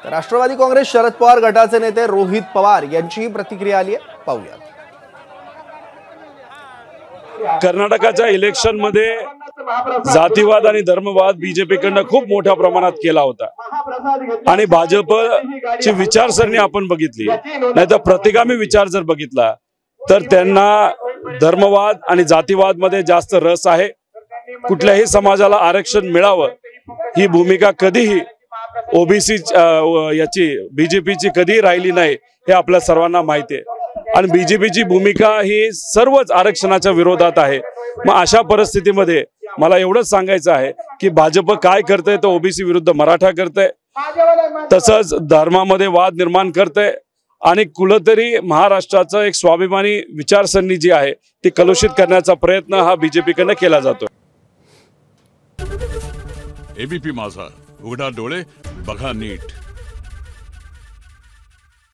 तर राष्ट्रवादी काँग्रेस शरद पवार गटाचे नेते रोहित पवार यांचीही प्रतिक्रिया आली आहे, पाहूया। कर्नाटकाच्या इलेक्शन मध्ये जातीवाद आणि धर्मवाद बीजेपीकडनं खूप मोठ्या प्रमाणात केला होता आणि भाजपची विचारसरणी आपण बघितली नाही तर प्रतिगामी विचार जर बघितला तर त्यांना धर्मवाद आणि जातीवाद मध्ये जास्त रस आहे। कुठल्याही समाजाला आरक्षण मिळावं ही भूमिका कधीही ओबीसी याची बीजेपीची कधी राहिली नाही हे आपल्या सर्वांना माहिती आहे आणि बीजेपीची भूमिका ही सर्वच आरक्षणाच्या विरोधात आहे। मग अशा परिस्थितीमध्ये मला एवढंच सांगायचं आहे की भाजप काय करते तो ओबीसी विरुद्ध मराठा करते, तसंच धर्मामध्ये वाद निर्माण करते आणि कुठेतरी महाराष्ट्राचं एक स्वाभिमानी विचारसरणी जी आहे ती कलुषित करण्याचा प्रयत्न हा बीजेपीकडनं केला जातो। एबीपी माझा, उघडा डोळे बघा नीट।